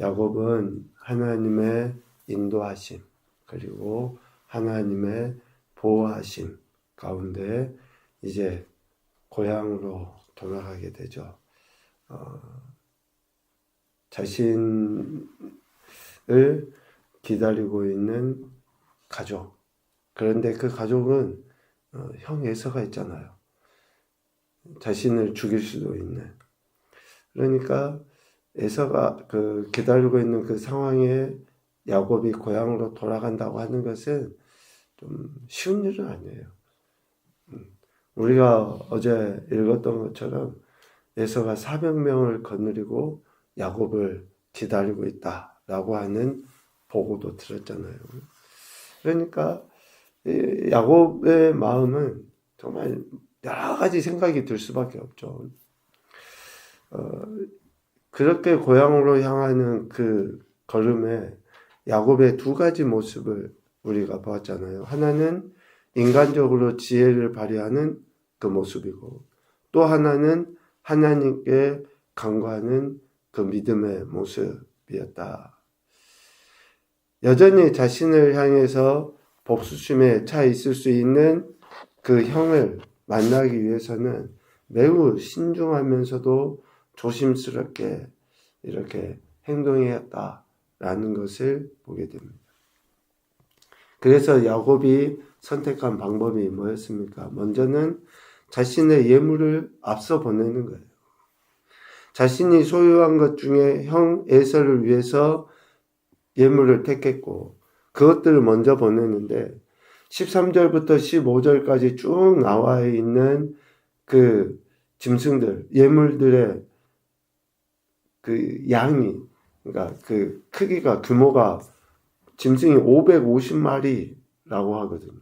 야곱은 하나님의 인도하심 그리고 하나님의 보호하심 가운데 이제 고향으로 돌아가게 되죠. 자신을 기다리고 있는 가족. 그런데 그 가족은 형 에서가 있잖아요. 자신을 죽일 수도 있는. 그러니까 에서가 기다리고 있는 그 상황에 야곱이 고향으로 돌아간다고 하는 것은 좀 쉬운 일은 아니에요. 우리가 어제 읽었던 것처럼 에서가 400명을 거느리고 야곱을 기다리고 있다라고 하는 보고도 들었잖아요. 그러니까 야곱의 마음은 정말 여러 가지 생각이 들 수밖에 없죠. 그렇게 고향으로 향하는 그 걸음에 야곱의 두 가지 모습을 우리가 보았잖아요. 하나는 인간적으로 지혜를 발휘하는 그 모습이고, 또 하나는 하나님께 간구하는 그 믿음의 모습이었다. 여전히 자신을 향해서 복수심에 차 있을 수 있는 그 형을 만나기 위해서는 매우 신중하면서도 조심스럽게 이렇게 행동해야겠다라는 것을 보게 됩니다. 그래서 야곱이 선택한 방법이 뭐였습니까? 먼저는 자신의 예물을 앞서 보내는 거예요. 자신이 소유한 것 중에 형 에서를 위해서 예물을 택했고 그것들을 먼저 보내는데 13절부터 15절까지 쭉 나와 있는 그 짐승들, 예물들의 그 양이, 그러니까 그 크기가, 규모가 짐승이 550마리라고 하거든요.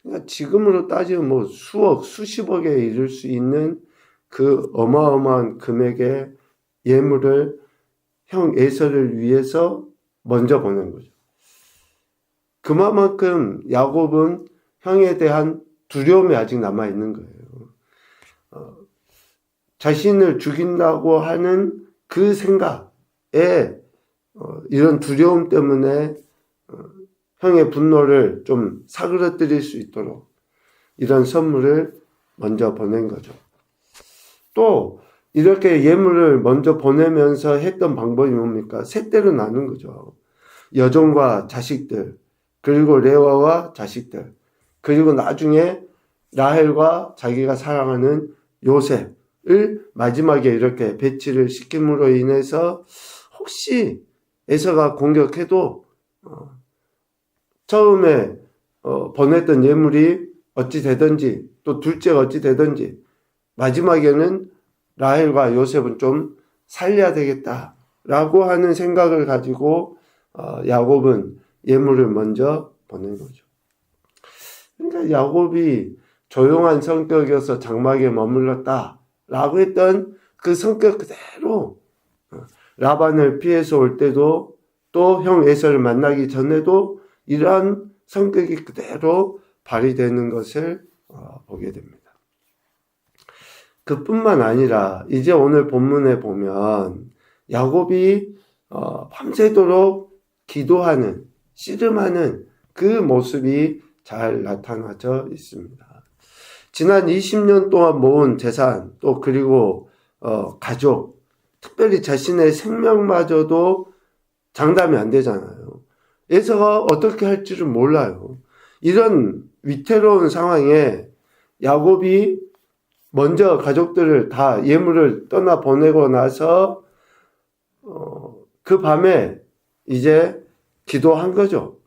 그러니까 지금으로 따지면 뭐 수억, 수십억에 이를 수 있는 그 어마어마한 금액의 예물을 형 에서를 위해서 먼저 보낸 거죠. 그만큼 야곱은 형에 대한 두려움이 아직 남아 있는 거예요. 자신을 죽인다고 하는 그 생각에 이런 두려움 때문에 형의 분노를 좀 사그러뜨릴 수 있도록 이런 선물을 먼저 보낸 거죠. 또 이렇게 예물을 먼저 보내면서 했던 방법이 뭡니까? 셋대로 나눈 거죠. 여종과 자식들, 그리고 레와와 자식들, 그리고 나중에 라헬과 자기가 사랑하는 요셉을 마지막에 이렇게 배치를 시킴으로 인해서 혹시 에서가 공격해도 처음에 보냈던 예물이 어찌 되든지 또 둘째가 어찌 되든지 마지막에는 라헬과 요셉은 좀 살려야 되겠다라고 하는 생각을 가지고 야곱은 예물을 먼저 보낸 거죠. 그러니까 야곱이 조용한 성격이어서 장막에 머물렀다라고 했던 그 성격 그대로 라반을 피해서 올 때도 또 형 에서를 만나기 전에도 이러한 성격이 그대로 발휘되는 것을 보게 됩니다. 그뿐만 아니라 이제 오늘 본문에 보면 야곱이 밤새도록 기도하는, 씨름하는 그 모습이 잘 나타나져 있습니다. 지난 20년 동안 모은 재산, 또 그리고 가족, 특별히 자신의 생명마저도 장담이 안 되잖아요. 에서가 어떻게 할지를 몰라요. 이런 위태로운 상황에 야곱이 먼저 가족들을 다 예물을 떠나 보내고 나서 그 밤에 이제 기도한 거죠.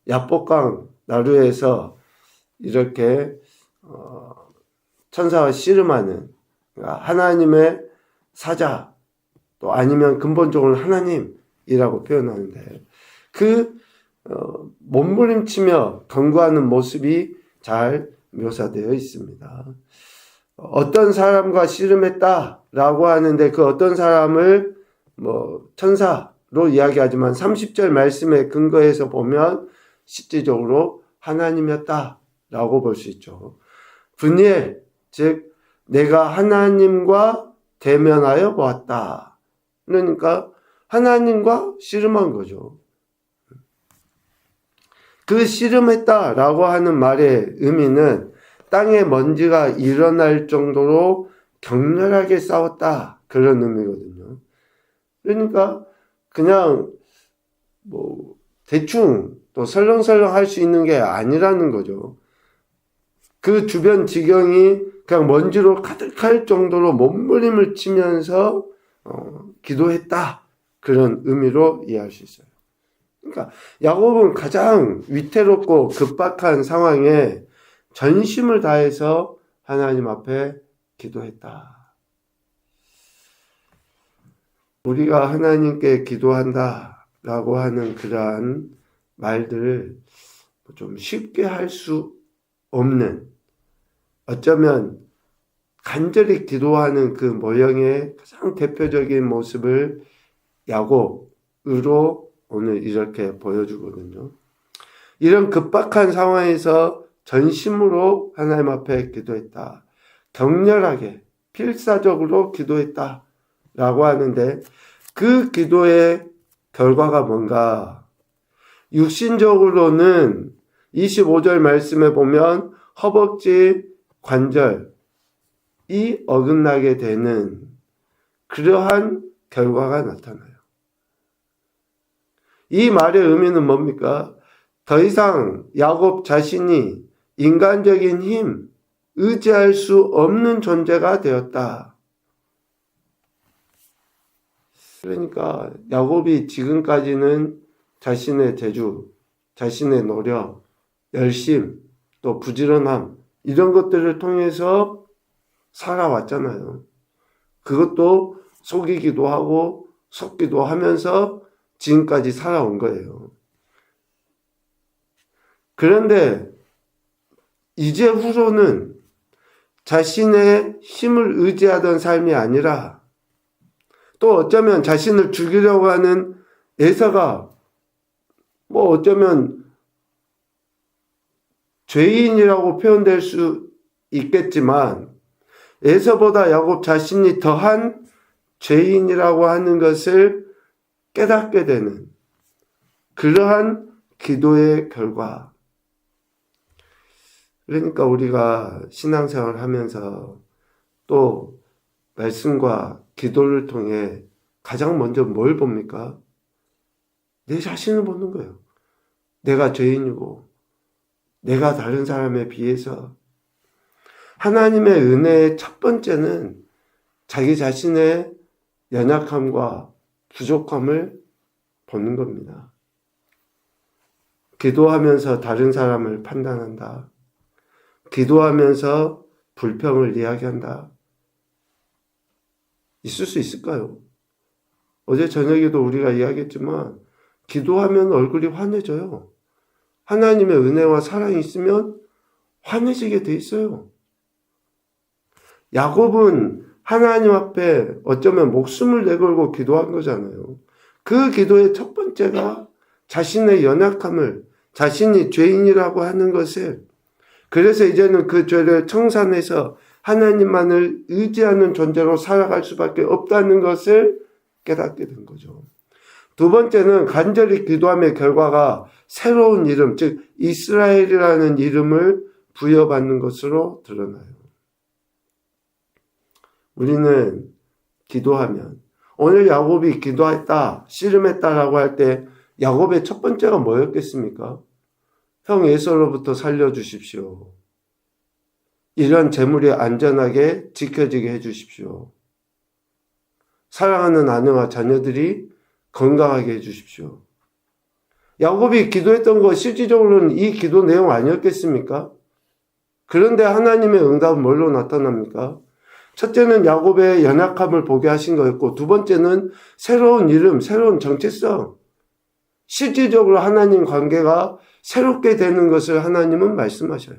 야복강 나루에서 이렇게 천사와 씨름하는 하나님의 사자, 또 아니면 근본적으로 하나님이라고 표현하는데 그 몸부림치며 경고하는 모습이 잘 묘사되어 있습니다. 어떤 사람과 씨름했다라고 하는데 그 어떤 사람을 천사로 이야기하지만 30절 말씀에 근거해서 보면 실질적으로 하나님이었다라고 볼 수 있죠. 분이엘, 즉 내가 하나님과 대면하여 보았다. 그러니까 하나님과 씨름한 거죠. 그 씨름했다라고 하는 말의 의미는 땅에 먼지가 일어날 정도로 격렬하게 싸웠다, 그런 의미거든요. 그러니까 그냥 뭐 대충 또 설렁설렁 할 수 있는 게 아니라는 거죠. 그 주변 지경이 그냥 먼지로 가득할 정도로 몸부림을 치면서 기도했다, 그런 의미로 이해할 수 있어요. 그러니까 야곱은 가장 위태롭고 급박한 상황에 전심을 다해서 하나님 앞에 기도했다. 우리가 하나님께 기도한다라고 하는 그러한 말들을 좀 쉽게 할 수 없는, 어쩌면 간절히 기도하는 그 모형의 가장 대표적인 모습을 야곱으로 오늘 이렇게 보여주거든요. 이런 급박한 상황에서 전심으로 하나님 앞에 기도했다. 격렬하게 필사적으로 기도했다 라고 하는데, 그 기도의 결과가 뭔가? 육신적으로는 25절 말씀에 보면 허벅지 관절이 어긋나게 되는 그러한 결과가 나타나요. 이 말의 의미는 뭡니까? 더 이상 야곱 자신이 인간적인 힘, 의지할 수 없는 존재가 되었다. 그러니까 야곱이 지금까지는 자신의 재주, 자신의 노력, 열심, 또 부지런함, 이런 것들을 통해서 살아왔잖아요. 그것도 속이기도 하고 속기도 하면서 지금까지 살아온 거예요. 그런데 이제 후로는 자신의 힘을 의지하던 삶이 아니라, 또 어쩌면 자신을 죽이려고 하는 에서가 뭐 어쩌면 죄인이라고 표현될 수 있겠지만, 에서보다 야곱 자신이 더한 죄인이라고 하는 것을 깨닫게 되는 그러한 기도의 결과. 그러니까 우리가 신앙생활을 하면서 또 말씀과 기도를 통해 가장 먼저 뭘 봅니까? 내 자신을 보는 거예요. 내가 죄인이고 내가 다른 사람에 비해서. 하나님의 은혜의 첫 번째는 자기 자신의 연약함과 부족함을 보는 겁니다. 기도하면서 다른 사람을 판단한다. 기도하면서 불평을 이야기한다. 있을 수 있을까요? 어제 저녁에도 우리가 이야기했지만 기도하면 얼굴이 환해져요. 하나님의 은혜와 사랑이 있으면 환해지게 돼 있어요. 야곱은 하나님 앞에 어쩌면 목숨을 내걸고 기도한 거잖아요. 그 기도의 첫 번째가 자신의 연약함을, 자신이 죄인이라고 하는 것을, 그래서 이제는 그 죄를 청산해서 하나님만을 의지하는 존재로 살아갈 수밖에 없다는 것을 깨닫게 된 거죠. 두 번째는 간절히 기도함의 결과가 새로운 이름, 즉 이스라엘이라는 이름을 부여받는 것으로 드러나요. 우리는 기도하면, 오늘 야곱이 기도했다, 씨름했다라고 할 때 야곱의 첫 번째가 뭐였겠습니까? 형 에서로부터 살려주십시오. 이런 재물이 안전하게 지켜지게 해주십시오. 사랑하는 아내와 자녀들이 건강하게 해주십시오. 야곱이 기도했던 거 실질적으로는 이 기도 내용 아니었겠습니까? 그런데 하나님의 응답은 뭘로 나타납니까? 첫째는 야곱의 연약함을 보게 하신 거였고, 두 번째는 새로운 이름, 새로운 정체성, 실질적으로 하나님 관계가 새롭게 되는 것을 하나님은 말씀하셔요.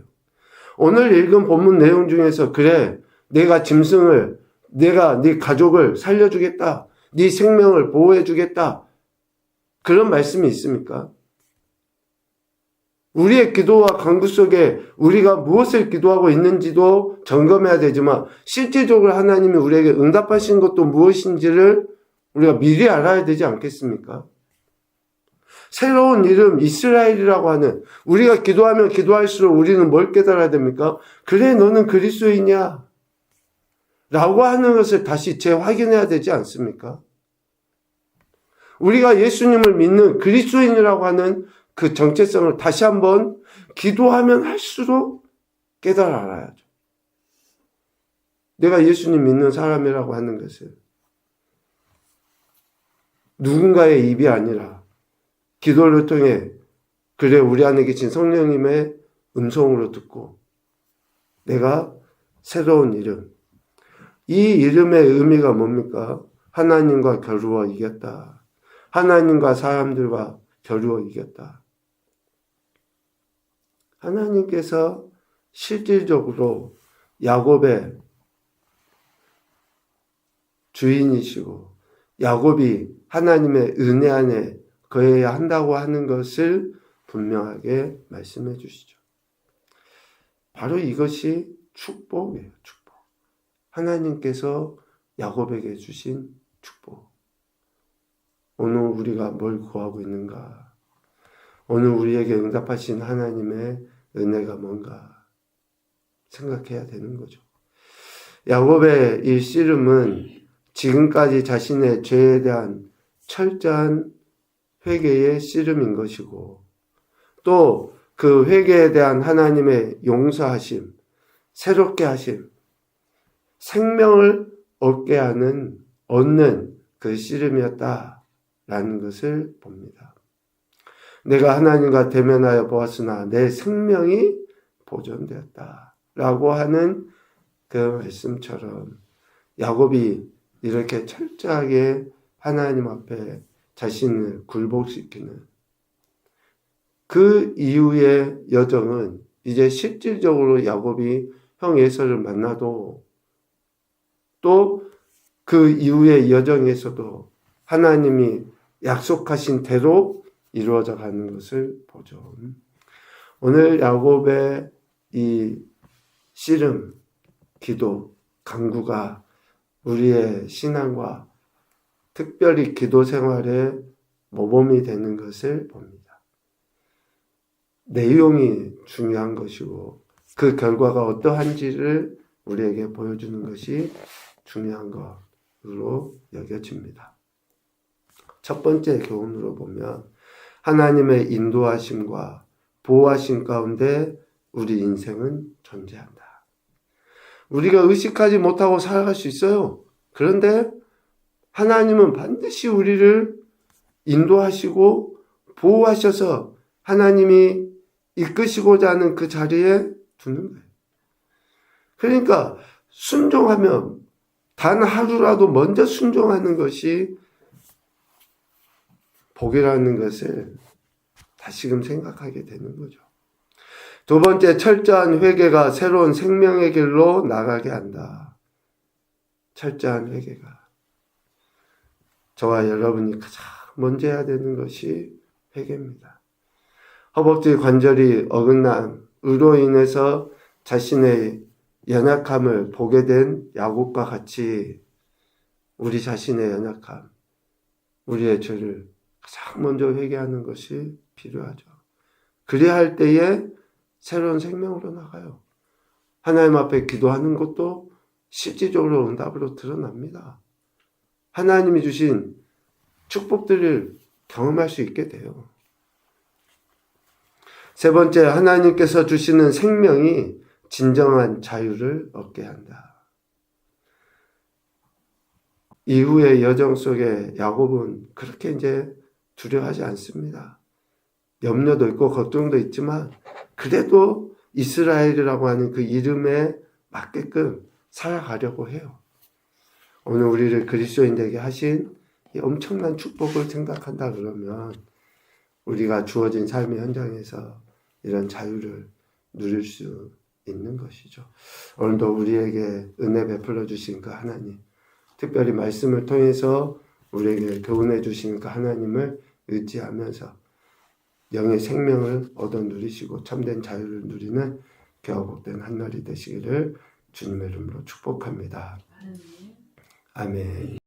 오늘 읽은 본문 내용 중에서, 그래, 내가 짐승을, 내가 네 가족을 살려주겠다, 네 생명을 보호해주겠다, 그런 말씀이 있습니까? 우리의 기도와 간구 속에 우리가 무엇을 기도하고 있는지도 점검해야 되지만, 실질적으로 하나님이 우리에게 응답하신 것도 무엇인지를 우리가 미리 알아야 되지 않겠습니까? 새로운 이름 이스라엘이라고 하는, 우리가 기도하면 기도할수록 우리는 뭘 깨달아야 됩니까? 그래, 너는 그리스도이냐? 라고 하는 것을 다시 재확인해야 되지 않습니까? 우리가 예수님을 믿는 그리스도인이라고 하는 그 정체성을 다시 한번 기도하면 할수록 깨달아 알아야죠. 내가 예수님 믿는 사람이라고 하는 것을 누군가의 입이 아니라 기도를 통해 그래 우리 안에 계신 성령님의 음성으로 듣고 내가 새로운 이름, 이 이름의 의미가 뭡니까? 하나님과 겨루어 이겼다. 하나님과 사람들과 겨루어 이겼다. 하나님께서 실질적으로 야곱의 주인이시고 야곱이 하나님의 은혜 안에 거해야 한다고 하는 것을 분명하게 말씀해 주시죠. 바로 이것이 축복이에요. 축복. 하나님께서 야곱에게 주신 축복. 오늘 우리가 뭘 구하고 있는가? 오늘 우리에게 응답하신 하나님의 은혜가 뭔가 생각해야 되는 거죠. 야곱의 이 씨름은 지금까지 자신의 죄에 대한 철저한 회개의 씨름인 것이고 또 그 회개에 대한 하나님의 용서하심, 새롭게 하심, 생명을 얻는 그 씨름이었다라는 것을 봅니다. 내가 하나님과 대면하여 보았으나 내 생명이 보존되었다라고 하는 그 말씀처럼 야곱이 이렇게 철저하게 하나님 앞에 자신을 굴복시키는 그 이후의 여정은 이제 실질적으로 야곱이 형 에서를 만나도 또 그 이후의 여정에서도 하나님이 약속하신 대로 이루어져 가는 것을 보죠. 오늘 야곱의 이 씨름, 기도, 간구가 우리의 신앙과 특별히 기도 생활의 모범이 되는 것을 봅니다. 내용이 중요한 것이고 그 결과가 어떠한지를 우리에게 보여주는 것이 중요한 것으로 여겨집니다. 첫 번째 교훈으로 보면 하나님의 인도하심과 보호하심 가운데 우리 인생은 존재한다. 우리가 의식하지 못하고 살아갈 수 있어요. 그런데 하나님은 반드시 우리를 인도하시고 보호하셔서 하나님이 이끄시고자 하는 그 자리에 두는 거예요. 그러니까 순종하면 단 하루라도 먼저 순종하는 것이 복이라는 것을 다시금 생각하게 되는 거죠. 두 번째, 철저한 회개가 새로운 생명의 길로 나가게 한다. 철저한 회개가. 저와 여러분이 가장 먼저 해야 되는 것이 회개입니다. 허벅지 관절이 어긋남으로 인해서 자신의 연약함을 보게 된 야곱과 같이 우리 자신의 연약함, 우리의 죄를 가장 먼저 회개하는 것이 필요하죠. 그래야 할 때에 새로운 생명으로 나가요. 하나님 앞에 기도하는 것도 실질적으로 응답으로 드러납니다. 하나님이 주신 축복들을 경험할 수 있게 돼요. 세 번째, 하나님께서 주시는 생명이 진정한 자유를 얻게 한다. 이후의 여정 속에 야곱은 그렇게 이제 두려워하지 않습니다. 염려도 있고 걱정도 있지만 그래도 이스라엘이라고 하는 그 이름에 맞게끔 살아가려고 해요. 오늘 우리를 그리스도인 되게 하신 이 엄청난 축복을 생각한다 그러면 우리가 주어진 삶의 현장에서 이런 자유를 누릴 수 있는 것이죠. 오늘도 우리에게 은혜 베풀어 주신 그 하나님, 특별히 말씀을 통해서 우리에게 교훈해 주신 그 하나님을 의지하면서 영의 생명을 얻어 누리시고 참된 자유를 누리는 귀하고 복된 한 날이 되시기를 주님의 이름으로 축복합니다. 아멘.